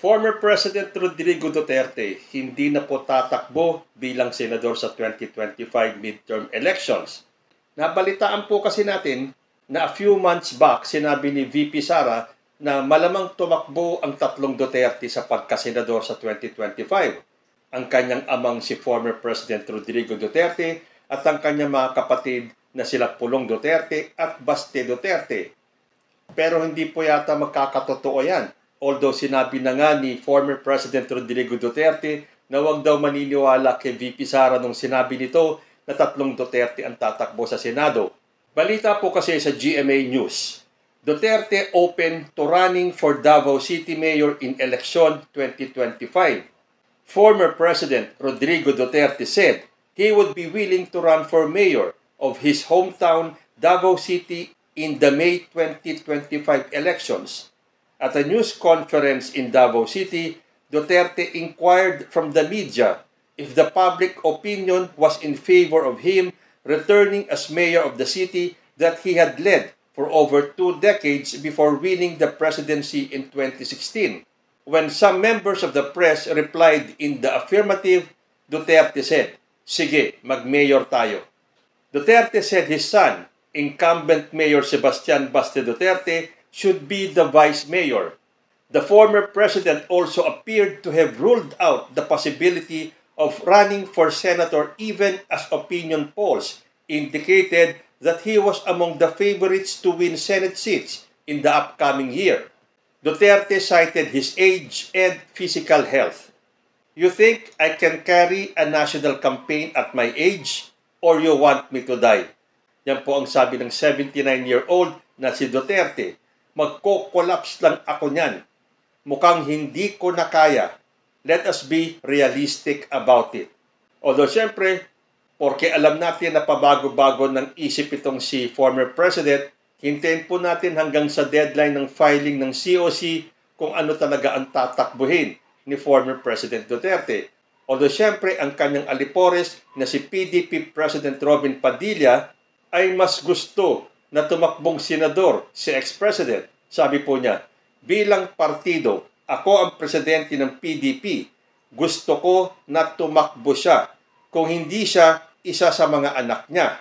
Former President Rodrigo Duterte hindi na po tatakbo bilang senador sa 2025 midterm elections. Nabalitaan po kasi natin na a few months back sinabi ni VP Sara na malamang tumakbo ang tatlong Duterte sa pagkasenador sa 2025. Ang kanyang amang si former President Rodrigo Duterte at ang kanyang mga kapatid na sila Pulong Duterte at Baste Duterte. Pero hindi po yata magkakatotoo yan. Although sinabi na nga ni former President Rodrigo Duterte na huwag daw maniniwala kay VP Sara nung sinabi nito na tatlong Duterte ang tatakbo sa Senado. Balita po kasi sa GMA News, Duterte open to running for Davao City Mayor in election 2025. Former President Rodrigo Duterte said he would be willing to run for mayor of his hometown Davao City in the May 2025 elections. At a news conference in Davao City, Duterte inquired from the media if the public opinion was in favor of him returning as mayor of the city that he had led for over 2 decades before winning the presidency in 2016. When some members of the press replied in the affirmative, Duterte said, "Sige, mag-mayor tayo." Duterte said his son, incumbent Mayor Sebastian Baste Duterte, should be the vice mayor. The former president also appeared to have ruled out the possibility of running for senator even as opinion polls indicated that he was among the favorites to win Senate seats in the upcoming year. Duterte cited his age and physical health. "You think I can carry a national campaign at my age? Or you want me to die?" Yan po ang sabi ng 79-year-old na si Duterte. "Magko-collapse lang ako niyan. Mukhang hindi ko na kaya. Let us be realistic about it." Although siyempre, porque alam natin na pabago-bago ng isip itong si former president, hintayin po natin hanggang sa deadline ng filing ng COC kung ano talaga ang tatakbuhin ni former President Duterte. Although siyempre ang kanyang alipores na si PDP President Robin Padilla ay mas gusto na tumakbong senador si ex-president. Sabi po niya, "Bilang partido, ako ang presidente ng PDP. Gusto ko na tumakbo siya. Kung hindi siya, isa sa mga anak niya.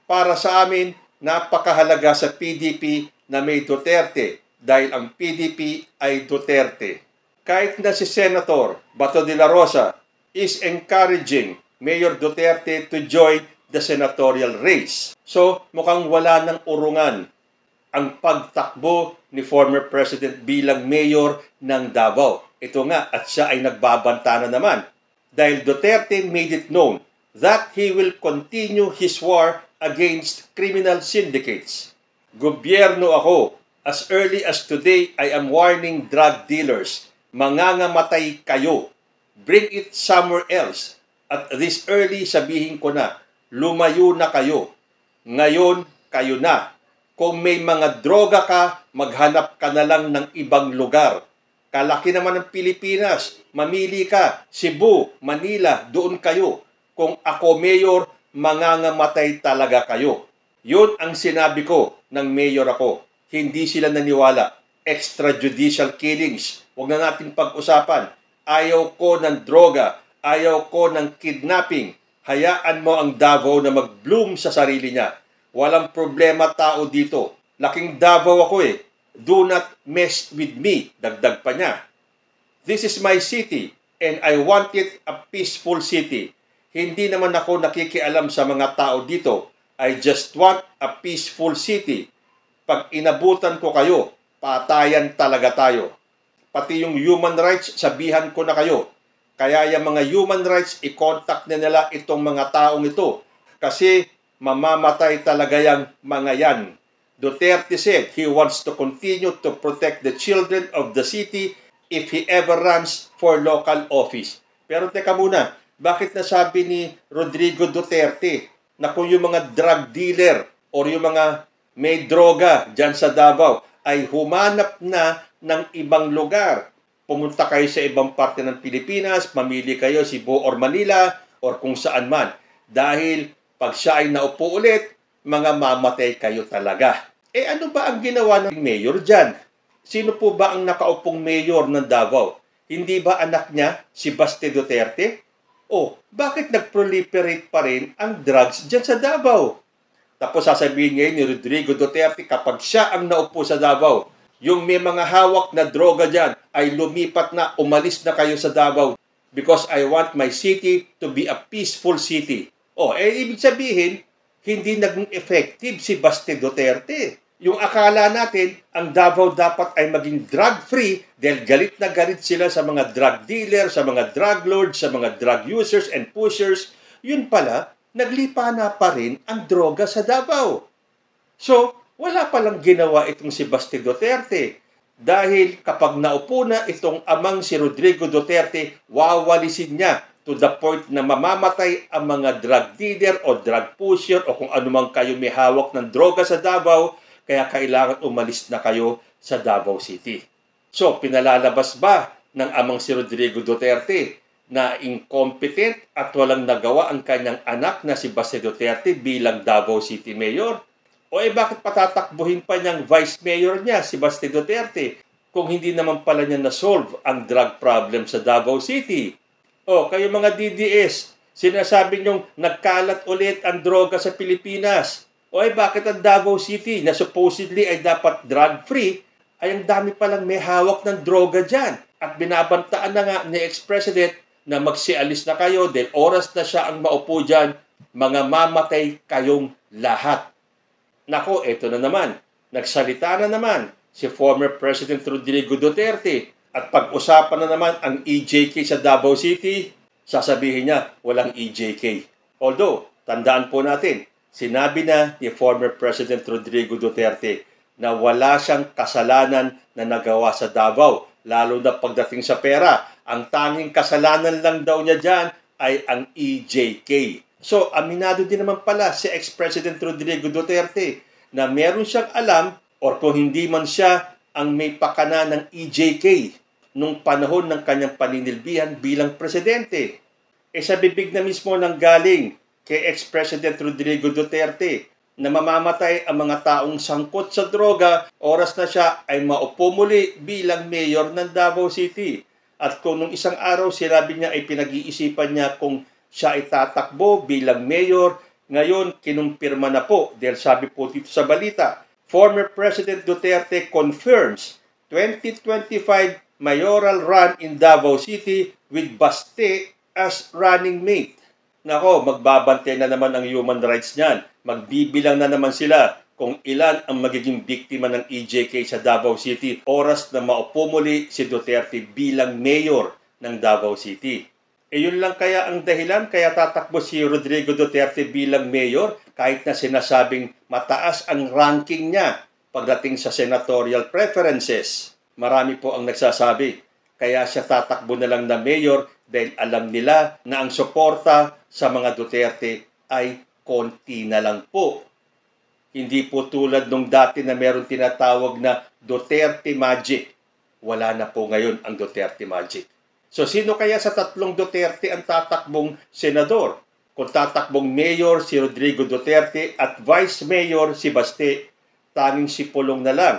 Para sa amin, napakahalaga sa PDP na may Duterte dahil ang PDP ay Duterte." Kahit na si Senator Bato de la Rosa is encouraging Mayor Duterte to join the senatorial race. So, mukhang wala ng urungan ang pagtakbo ni former president bilang mayor ng Davao. Ito nga, at siya ay nagbabanta na naman. Dahil Duterte made it known that he will continue his war against criminal syndicates. "Gobyerno ako. As early as today, I am warning drug dealers. Mangangamatay kayo. Bring it somewhere else. At this early, sabihin ko na, lumayo na kayo. Ngayon, kayo na. Kung may mga droga ka, maghanap ka na lang ng ibang lugar. Kalaki naman ng Pilipinas. Mamili ka. Cebu, Manila, doon kayo. Kung ako mayor, mangangamatay talaga kayo." Yun ang sinabi ko ng mayor ako. Hindi sila naniwala. Extrajudicial killings. Huwag na natin pag-usapan. Ayaw ko ng droga. Ayaw ko ng kidnapping. Hayaan mo ang Davao na mag-bloom sa sarili niya. Walang problema tao dito. Laking Davao ako eh. Do not mess with me. Dagdag pa niya. "This is my city and I want it a peaceful city. Hindi naman ako nakikialam sa mga tao dito. I just want a peaceful city. Pag inabutan ko kayo, patayan talaga tayo. Pati yung human rights, sabihan ko na kayo. Kaya yung mga human rights, i-contact na nila itong mga taong ito. Kasi mamamatay talaga yung mga yan." Duterte said he wants to continue to protect the children of the city if he ever runs for local office. Pero teka muna, bakit nasabi ni Rodrigo Duterte na kung yung mga drug dealer o yung mga may droga dyan sa Davao ay humanap na ng ibang lugar? Pumunta kayo sa ibang parte ng Pilipinas, mamili kayo Cebu or Manila or kung saan man. Dahil pag siya ay naupo ulit, mga mamatay kayo talaga. Ano ba ang ginawa ng mayor dyan? Sino po ba ang nakaupong mayor ng Davao? Hindi ba anak niya si Baste Duterte? O bakit nag-proliferate pa rin ang drugs dyan sa Davao? Tapos sasabihin ngayon ni Rodrigo Duterte kapag siya ang naupo sa Davao, yung may mga hawak na droga dyan ay lumipat na, umalis na kayo sa Davao because I want my city to be a peaceful city. Ibig sabihin, hindi naging effective si Baste Duterte. Yung akala natin, ang Davao dapat ay maging drug-free dahil galit na galit sila sa mga drug dealers, sa mga drug lords, sa mga drug users and pushers. Yun pala, naglipa na pa rin ang droga sa Davao. So, wala palang ginawa itong si Baste Duterte. Dahil kapag naupo na itong amang si Rodrigo Duterte, wawalisin niya to the point na mamamatay ang mga drug dealer o drug pusher o kung anumang kayo may hawak ng droga sa Davao, kaya kailangan umalis na kayo sa Davao City. So, pinalalabas ba ng amang si Rodrigo Duterte na incompetent at walang nagawa ang kanyang anak na si Baste Duterte bilang Davao City Mayor? Bakit patatakbuhin pa niyang Vice Mayor niya si Baste Duterte kung hindi naman pala niya na-solve ang drug problem sa Davao City? Kayo mga DDS, sinasabi niyong nagkalat ulit ang droga sa Pilipinas. Bakit ang Davao City na supposedly ay dapat drug-free, ay ang dami palang may hawak ng droga dyan. At binabantaan na nga ni ex-president na magsialis na kayo dahil oras na siya ang maupo dyan, mga mamatay kayong lahat. Nako, eto na naman. Nagsalita na naman si former President Rodrigo Duterte at pag-usapan na naman ang EJK sa Davao City, sasabihin niya walang EJK. Although, tandaan po natin, sinabi na ni former President Rodrigo Duterte na wala siyang kasalanan na nagawa sa Davao, lalo na pagdating sa pera. Ang tanging kasalanan lang daw niya dyan ay ang EJK. So, aminado din naman pala si ex-President Rodrigo Duterte na meron siyang alam or kung hindi man siya ang may pakana ng EJK nung panahon ng kanyang paninilbihan bilang presidente. Sa bibig na mismo nang galing kay ex-President Rodrigo Duterte na mamamatay ang mga taong sangkot sa droga, oras na siya ay maupo muli bilang mayor ng Davao City. At kung nung isang araw sinabi niya ay pinag-iisipan niya kung siya ay tatakbo bilang mayor, ngayon kinumpirma na po dahil sabi po dito sa balita, former President Duterte confirms 2025 mayoral run in Davao City with Baste as running mate. Nako, magbabantay na naman ang human rights niyan. Magbibilang na naman sila kung ilan ang magiging biktima ng EJK sa Davao City oras na maupo muli si Duterte bilang mayor ng Davao City. Yun lang kaya ang dahilan kaya tatakbo si Rodrigo Duterte bilang mayor kahit na sinasabing mataas ang ranking niya pagdating sa senatorial preferences. Marami po ang nagsasabi kaya siya tatakbo na lang na mayor dahil alam nila na ang suporta sa mga Duterte ay konti na lang po. Hindi po tulad nung dati na meron tinatawag na Duterte Magic. Wala na po ngayon ang Duterte Magic. So sino kaya sa tatlong Duterte ang tatakbong senador? Kung tatakbong mayor si Rodrigo Duterte at vice mayor si Baste, tanging si Pulong na lang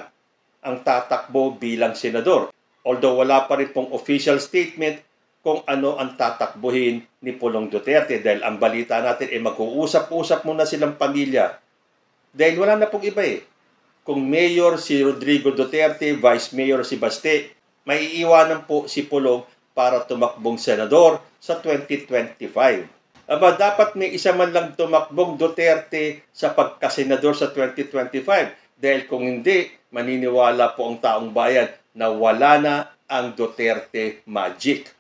ang tatakbo bilang senador. Although wala pa rin pong official statement kung ano ang tatakbuhin ni Pulong Duterte dahil ang balita natin ay mag-uusap-usap muna silang pamilya. Dahil wala na pong iba Kung mayor si Rodrigo Duterte, vice mayor si Baste, may iiwanan po si Pulong para tumakbong senador sa 2025. Dapat may isa man lang tumakbong Duterte sa pagkasenador sa 2025 dahil kung hindi, maniniwala po ang taong bayan na wala na ang Duterte Magic.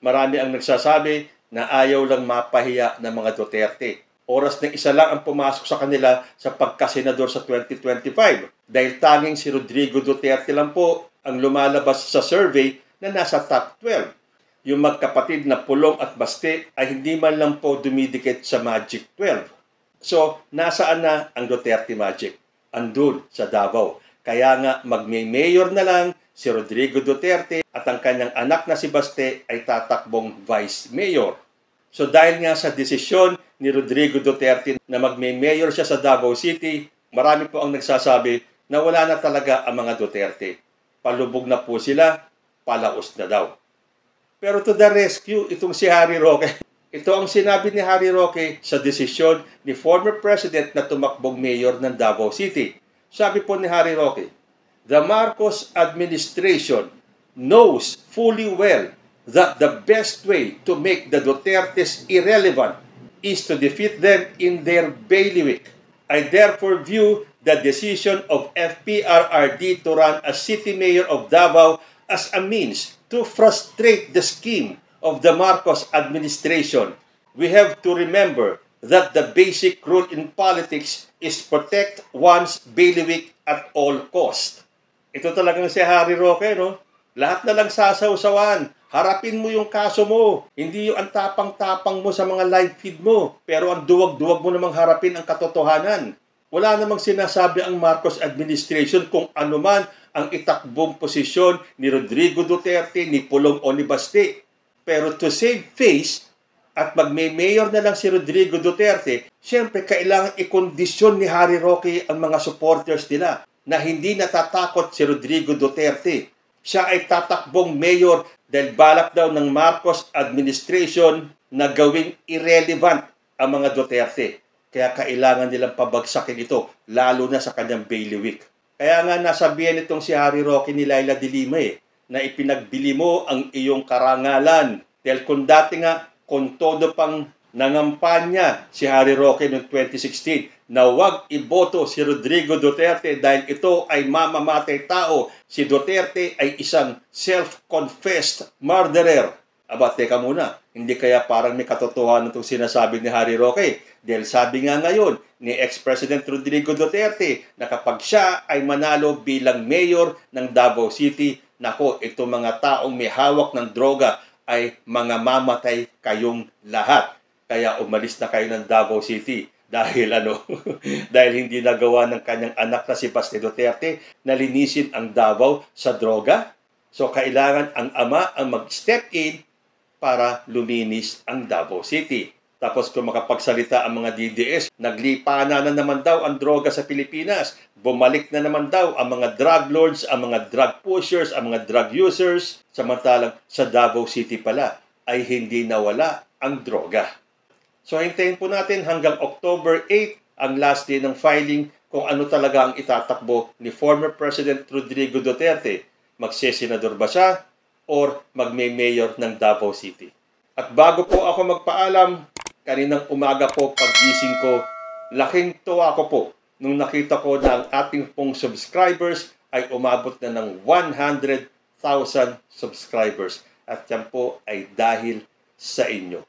Marami ang nagsasabi na ayaw lang mapahiya ng mga Duterte. Oras na isa lang ang pumasok sa kanila sa pagkasenador sa 2025 dahil tanging si Rodrigo Duterte lang po ang lumalabas sa survey na nasa top 12. Yung magkapatid na Pulong at Baste ay hindi man lang po dumidikit sa Magic 12. So, nasaan na ang Duterte Magic? Andun sa Davao. Kaya nga magme-mayor na lang si Rodrigo Duterte at ang kanyang anak na si Baste ay tatakbong vice mayor. So dahil nga sa desisyon ni Rodrigo Duterte na magme-mayor siya sa Davao City, marami po ang nagsasabi na wala na talaga ang mga Duterte. Palubog na po sila, palaos na daw. Pero to the rescue, itong si Harry Roque. Ito ang sinabi ni Harry Roque sa desisyon ni former President na tumakbong mayor ng Davao City. Sabi po ni Harry Roque, "The Marcos administration knows fully well that the best way to make the Dutertes irrelevant is to defeat them in their bailiwick. I therefore view the decision of FPRRD to run as city mayor of Davao as a means to frustrate the scheme of the Marcos administration. We have to remember that the basic rule in politics is protect one's bailiwick at all cost." Ito talagang si Harry Roque, no? Lahat na lang sasawsawan. Harapin mo yung kaso mo. Hindi yung ang tapang-tapang mo sa mga live feed mo. Pero ang duwag-duwag mo namang harapin ang katotohanan. Wala namang sinasabi ang Marcos administration kung ano man ang itakbong posisyon ni Rodrigo Duterte, ni Pulong o ni Baste. Pero to save face at magme-mayor na lang si Rodrigo Duterte, siyempre kailangan ikondisyon ni Harry Roque ang mga supporters nila na hindi natatakot si Rodrigo Duterte. Siya ay tatakbong mayor dahil balak daw ng Marcos administration na gawing irrelevant ang mga Duterte. Kaya kailangan nilang pabagsakin ito, lalo na sa kanyang bailiwick. Kaya nga nasabihan itong si Harry Roque ni Laila de Lima na ipinagbili mo ang iyong karangalan. Dahil kung dati nga, kung todo pang nangampanya si Harry Roque noong 2016 na huwag iboto si Rodrigo Duterte dahil ito ay mamamatay tao. Si Duterte ay isang self-confessed murderer. Aba, teka muna, hindi kaya parang may katotohanan itong sinasabi ni Harry Roque? Dahil sabi nga ngayon ni ex-President Rodrigo Duterte na kapag siya ay manalo bilang mayor ng Davao City, nako, ito mga taong may hawak ng droga ay mga mamatay kayong lahat. Kaya umalis na kayo ng Davao City dahil dahil hindi nagawa ng kanyang anak na si Baste Duterte na linisin ang Davao sa droga. So kailangan ang ama ang mag-step in para luminis ang Davao City. Tapos kung makapagsalita ang mga DDS, naglipana na naman daw ang droga sa Pilipinas. Bumalik na naman daw ang mga drug lords, ang mga drug pushers, ang mga drug users. Samantalang sa Davao City pala ay hindi nawala ang droga. So hintayin po natin hanggang October 8 ang last day ng filing kung ano talaga ang itatakbo ni former President Rodrigo Duterte. Magsesenador ba siya or magme-mayor ng Davao City? At bago po ako magpaalam, kaninang umaga po paggising ko, laking tuwa ko po nung nakita ko na ang ating pong subscribers ay umabot na ng 100,000 subscribers. At yan po ay dahil sa inyo.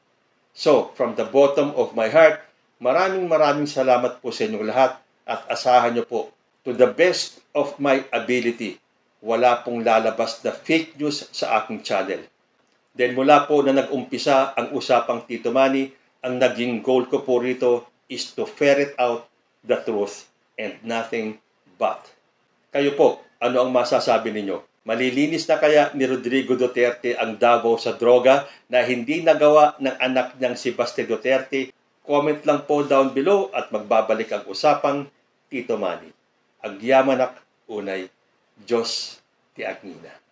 So, from the bottom of my heart, maraming salamat po sa inyong lahat at asahan nyo po, to the best of my ability, wala pong lalabas na fake news sa aking channel. Then mula po na nag-umpisa ang usapang Tito Manny, ang naging goal ko po rito is to ferret out the truth and nothing but. Kayo po, ano ang masasabi ninyo? Malilinis na kaya ni Rodrigo Duterte ang Davao sa droga na hindi nagawa ng anak niyang si Baste Duterte? Comment lang po down below at magbabalik ang usapang Tito Manny. Agyamanak unay, Diyos ti Agnina.